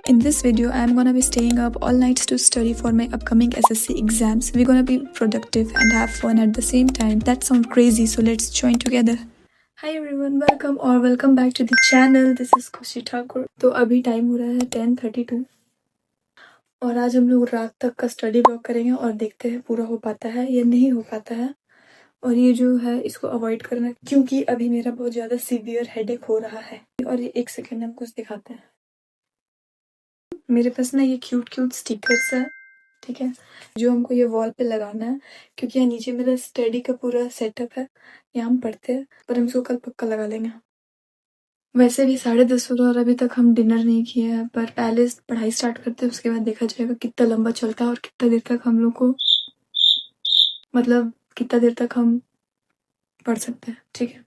In this video, I am gonna be staying up all nights to study for my upcoming SSC exams. We're gonna be productive and have fun at the same time. That sounds crazy, so let's join together. Hi everyone, welcome back to the channel. This is खुशी ठाकुर. तो अभी time हो रहा है 10:32 और आज हम लोग रात तक का स्टडी ब्लॉग करेंगे और देखते हैं पूरा हो पाता है या नहीं हो पाता है। और ये जो है इसको अवॉइड करना, क्योंकि अभी मेरा बहुत ज़्यादा सीवियर हेडेक हो रहा है। और ये एक सेकेंड हम कुछ दिखाते हैं। मेरे पास ना ये क्यूट स्टिकर्स है, ठीक है, जो हमको ये वॉल पे लगाना है, क्योंकि यहाँ नीचे मेरा स्टडी का पूरा सेटअप है, यहाँ हम पढ़ते हैं, पर हम इसको कल पक्का लगा लेंगे। वैसे भी 10:30 हो रहा और अभी तक हम डिनर नहीं किए हैं, पर पहले पढ़ाई स्टार्ट करते हैं, उसके बाद देखा जाएगा कितना लंबा चलता है और कितना देर तक हम लोग को कितना देर तक हम पढ़ सकते हैं। ठीक है,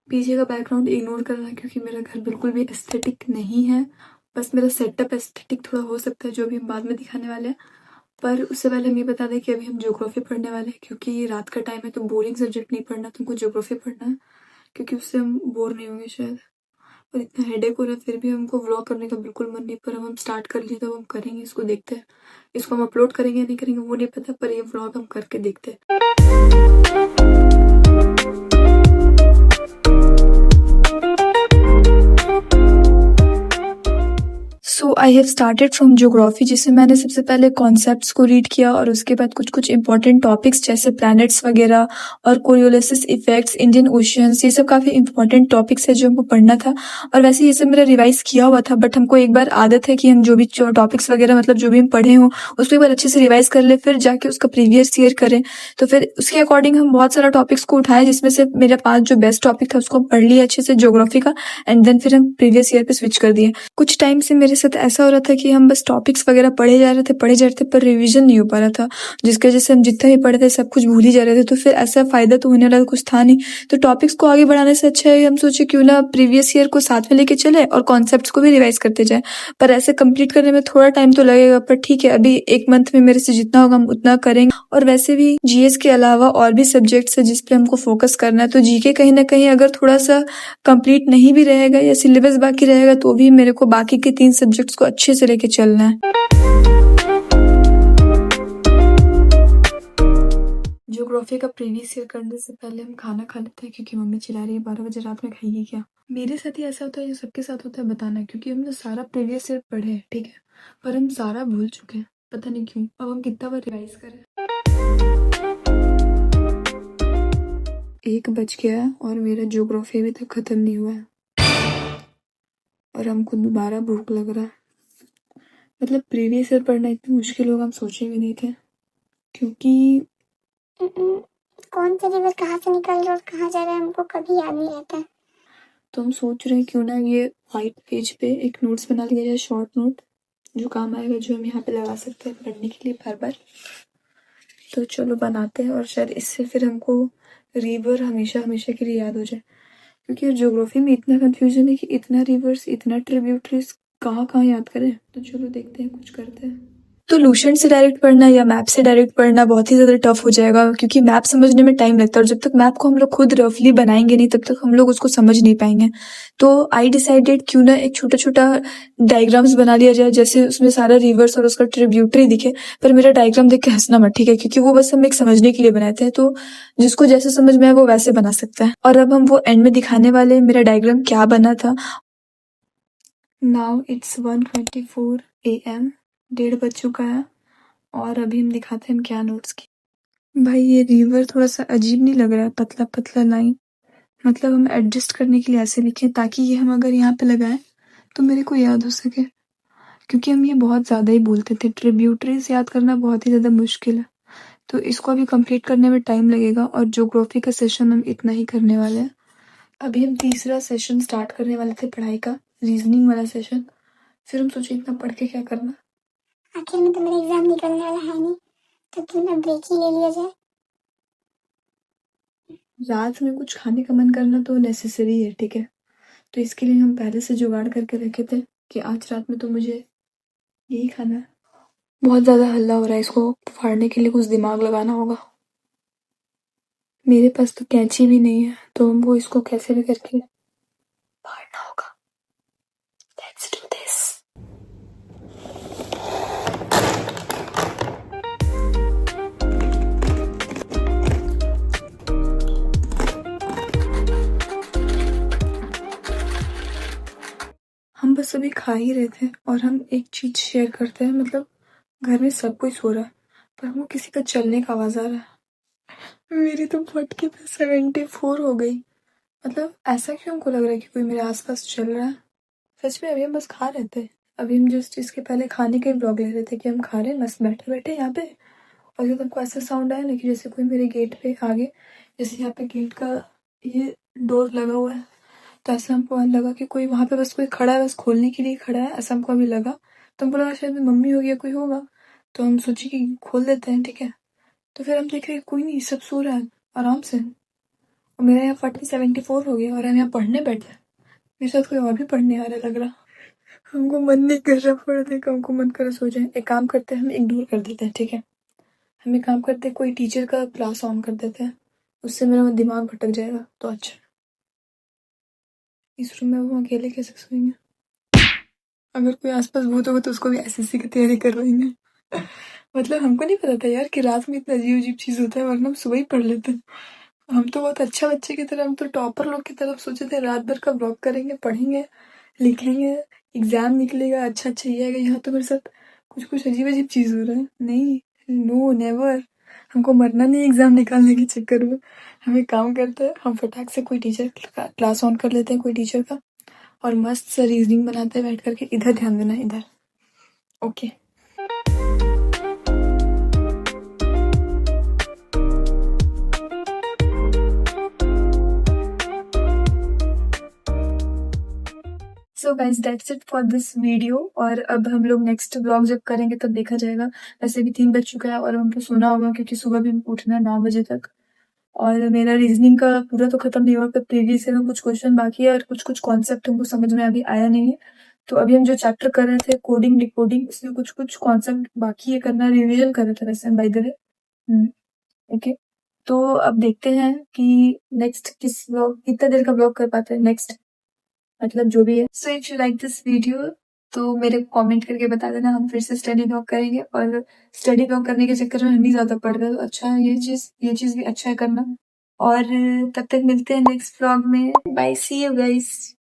पीछे का बैकग्राउंड इग्नोर करना, क्योंकि मेरा घर बिल्कुल भी एस्थेटिक नहीं है। बस मेरा सेटअप एस्थेटिक थोड़ा हो सकता है, जो भी हम बाद में दिखाने वाले हैं। पर उससे पहले हम ये बता दें कि अभी हम ज्योग्राफी पढ़ने वाले हैं, क्योंकि ये रात का टाइम है, तो बोरिंग सब्जेक्ट नहीं पढ़ना, तुमको ज्योग्राफी पढ़ना है, क्योंकि उससे हम बोर नहीं होंगे शायद। और इतना हेडेक हो रहा है, फिर भी हमको व्लॉग करने का बिल्कुल मन नहीं। पर हम स्टार्ट कर लिए तो हम करेंगे, इसको देखते हैं। इसको हम अपलोड करेंगे या नहीं करेंगे वो नहीं पता, पर ये व्लॉग हम करके देखते हैं। So I have started from geography, जिसमें मैंने सबसे पहले कॉन्सेप्ट्स को रीड किया और उसके बाद कुछ इंपॉर्टेंट टॉपिक्स जैसे प्लैनेट्स वगैरह और कोरियोलिसिस इफेक्ट्स, इंडियन ओशियंस, ये सब काफ़ी इंपॉर्टेंट टॉपिक्स है जो हमको पढ़ना था। और वैसे ये सब मेरा रिवाइज किया हुआ था, बट हमको एक बार आदत है कि हम जो भी टॉपिक्स वगैरह मतलब जो भी हम पढ़े हों उसको एक बार अच्छे से रिवाइज कर ले, फिर जाके उसका प्रीवियस ईयर करें। तो फिर उसके अकॉर्डिंग हम बहुत सारा टॉपिक्स को उठाए, जिसमें से मेरा 5 जो बेस्ट टॉपिक था उसको पढ़ लिया अच्छे से ज्योग्राफी का, एंड देन फिर हम प्रीवियस ईयर पे स्विच कर दिए। कुछ टाइम से मेरे साथ ऐसा हो रहा था कि हम बस टॉपिक्स वगैरह पढ़े जा रहे थे, पर रिवीजन नहीं हो पा रहा था, जिसकी वजह से हम जितना भी पढ़े थे सब कुछ भूल ही जा रहे थे। तो फिर ऐसा फायदा तो होने वाला कुछ था नहीं। तो टॉपिक्स को आगे बढ़ाने से अच्छा है हम सोचे क्यों ना प्रीवियस ईयर को साथ में लेके चले और कॉन्सेप्ट्स को भी रिवाइज करते जाए। पर ऐसे कंप्लीट करने में थोड़ा टाइम तो लगेगा, पर ठीक है, अभी 1 मंथ में मेरे से जितना होगा हम उतना करेंगे। और वैसे भी जीएस के अलावा और भी सब्जेक्ट्स है जिस पे हमको फोकस करना है, तो जीके कहीं ना कहीं अगर थोड़ा सा कंप्लीट नहीं भी रहेगा या सिलेबस बाकी रहेगा, तो भी मेरे को बाकी के 3 सब्जेक्ट्स को अच्छे से लेके चलना है। ज्योग्राफी का प्रीवियस ईयर करने से पहले हम खाना खा लेते हैं, क्योंकि मम्मी चिल्ला रही है 12 बजे रात में खाएगी क्या। मेरे साथ ही ऐसा होता है, जो सबके साथ होता है बताना, क्योंकि हमने सारा प्रीवियस ईयर पढ़े हैं, ठीक है, पर हम सारा भूल चुके हैं, पता नहीं क्यों। अब हम कितना बार रिवाइज करें। 1 बज गया है और मेरा ज्योग्राफी अभी तक खत्म नहीं हुआ है, और हमको दोबारा भूख लग रहा है। मतलब प्रीवियस ईयर पढ़ना इतनी मुश्किल होगा हम सोचे भी नहीं थे, क्योंकि कौन सा रिवर कहाँ से निकल रहा है और कहाँ जा रहा है हमको कभी याद नहीं रहता है। तो हम सोच रहे हैं क्यों ना ये व्हाइट पेज पे एक नोट्स बना लिया जाए, शॉर्ट नोट, जो काम आएगा, जो हम यहाँ पे लगा सकते हैं पढ़ने के लिए बार बार। तो चलो बनाते हैं, और शायद इससे फिर हमको रिवर हमेशा हमेशा के लिए याद हो जाए, क्योंकि ज्योग्राफी में इतना कंफ्यूजन है कि इतना रिवर्स, इतना ट्रिब्यूटरीज कहाँ कहाँ याद करें। तो चलो देखते हैं, कुछ करते हैं। तो लुसेंट से डायरेक्ट पढ़ना या मैप से डायरेक्ट पढ़ना बहुत ही ज़्यादा टफ हो जाएगा, क्योंकि मैप समझने में टाइम लगता है, और जब तक मैप को हम लोग खुद रफली बनाएंगे नहीं तब तक हम लोग उसको समझ नहीं पाएंगे। तो आई डिसाइडेड क्यों ना एक छोटा छोटा डायग्राम्स बना लिया जाए, जैसे उसमें सारा रिवर्स और उसका ट्रिब्यूटरी दिखे। पर मेरा डायग्राम देख के हंसना मत, ठीक है, क्योंकि वो बस हम एक समझने के लिए बनाए थे, तो जिसको जैसे समझ में आए वो वैसे बना सकता है। और अब हम वो एंड में दिखाने वाले मेरा डायग्राम क्या बना था। नाउ इट्स 1:24 AM, 1:30 बज चुका है, और अभी हम दिखाते हैं हम क्या नोट्स की। भाई ये रिवर थोड़ा सा अजीब नहीं लग रहा है, पतला पतला लाइन, मतलब हम एडजस्ट करने के लिए ऐसे लिखे ताकि ये हम अगर यहाँ पे लगाएं तो मेरे को याद हो सके, क्योंकि हम ये बहुत ज़्यादा ही बोलते थे। ट्रिब्यूटरीज याद करना बहुत ही ज़्यादा मुश्किल है, तो इसको अभी कंप्लीट करने में टाइम लगेगा, और ज्योग्राफी का सेशन हम इतना ही करने वाले हैं। अभी हम तीसरा सेशन स्टार्ट करने वाले थे पढ़ाई का, रीजनिंग वाला सेशन। फिर हम सोचे इतना पढ़ के क्या करना, आखिर में तो मेरा एग्जाम निकलने वाला है नहीं, तो क्यों ना ब्रेक ही ले लिया जाए। रात में कुछ खाने का मन करना तो नेसेसरी है, ठीक है, तो इसके लिए हम पहले से जुगाड़ करके रखे थे कि आज रात में तो मुझे यही खाना है। बहुत ज़्यादा हल्ला हो रहा है, इसको फाड़ने के लिए कुछ दिमाग लगाना होगा। मेरे पास तो कैंची भी नहीं है, तो हमको इसको कैसे भी करके फाड़ना होगा। Let's do this. सभी खा ही रहे थे और हम एक चीज़ शेयर करते हैं, मतलब घर में सब कोई सो रहा है पर हमको किसी का चलने का आवाज़ आ रहा है। मेरी तो फटके पे 74 हो गई। मतलब ऐसा क्यों हमको लग रहा है कि कोई मेरे आस-पास चल रहा है? सच में अभी हम बस खा रहे थे। अभी हम जस्ट इसके पहले खाने का ही व्लॉग ले रहे थे कि हम खा रहे हैं मस्त बैठे-बैठे यहाँ पे, और जब हमको ऐसा साउंड आया ना कि जैसे कोई मेरे गेट पे आगे, जैसे यहाँ पे गेट का ये डोर लगा हुआ है, तो ऐसा हमको लगा कि कोई वहाँ पे बस कोई खड़ा है, बस खोलने के लिए खड़ा है, ऐसा हमको अभी लगा। तो हमको लगा शायद मेरी मम्मी होगी या कोई होगा, तो हम सोचे कि खोल देते हैं, ठीक है। तो फिर हम देख रहे हैं कोई नहीं, सब सो रहा है आराम से, और मेरा यहाँ 40-74 हो गया और हम यहाँ पढ़ने बैठे हैं। मेरे साथ कोई और भी पढ़ने आ रहा है लग रहा। हमको मन नहीं कर रहा पढ़ने का, हमको मन कर रहा सो जाए। एक काम करते हैं, हम इग्नोर कर देते हैं, ठीक है। हम एक काम करते हैं, कोई टीचर का क्लास ऑन कर देते हैं, उससे मेरा दिमाग भटक जाएगा तो अच्छा। इस रूम में वो अकेले कैसे सोएंगे? अगर कोई आसपास भूत होगा तो उसको भी एसएससी की तैयारी करवाएंगे। मतलब हमको नहीं पता था यार कि रात में इतना अजीब अजीब चीज होता है, वरना हम सुबह ही पढ़ लेते हैं। हम तो बहुत अच्छा बच्चे की तरह, हम तो टॉपर लोग की तरफ सोचे थे रात भर का ब्लॉग करेंगे, पढ़ेंगे, लिखेंगे, एग्जाम निकलेगा अच्छा अच्छा ये आएगा। यहाँ तो मेरे साथ कुछ कुछ अजीब अजीब चीज हो रहा है। नहीं, नो नेवर, हमको मरना नहीं एग्जाम निकालने के चक्कर में। हम एक काम करते हैं, हम फटाक से कोई टीचर क्लास ऑन कर लेते हैं, कोई टीचर का, और मस्त सा रीजनिंग बनाते हैं बैठ करके। इधर ध्यान देना, इधर। Okay. So guys that's it for this video, और अब हम लोग नेक्स्ट ब्लॉग जब करेंगे तब देखा जाएगा। वैसे भी 3 बज चुका है और हमको सोना होगा क्योंकि सुबह भी उठना है 9 बजे तक। और मेरा रीजनिंग का पूरा तो खत्म नहीं हुआ, पर प्रीवियस ईयर में कुछ क्वेश्चन बाकी है और कुछ कुछ कॉन्सेप्ट हमको समझ में अभी आया नहीं है। तो अभी हम जो चैप्टर कर रहे थे कोडिंग डिकोडिंग, उसमें कुछ कुछ कॉन्सेप्ट बाकी है करना, रिविजन कर रहे थे वैसे बाय द वे। ओके। तो अब देखते हैं कि नेक्स्ट किस ब्लॉग, कितना देर का ब्लॉग कर पाते हैं नेक्स्ट, मतलब जो भी है। So if you like this video तो मेरे को कमेंट करके बता देना, हम फिर से स्टडी ब्लॉग करेंगे। और स्टडी ब्लॉग करने के चक्कर में हम ही ज्यादा पढ़ रहे हैं, तो अच्छा है ये चीज भी अच्छा है करना। और तब तक मिलते हैं नेक्स्ट ब्लॉग में। Bye, see you guys.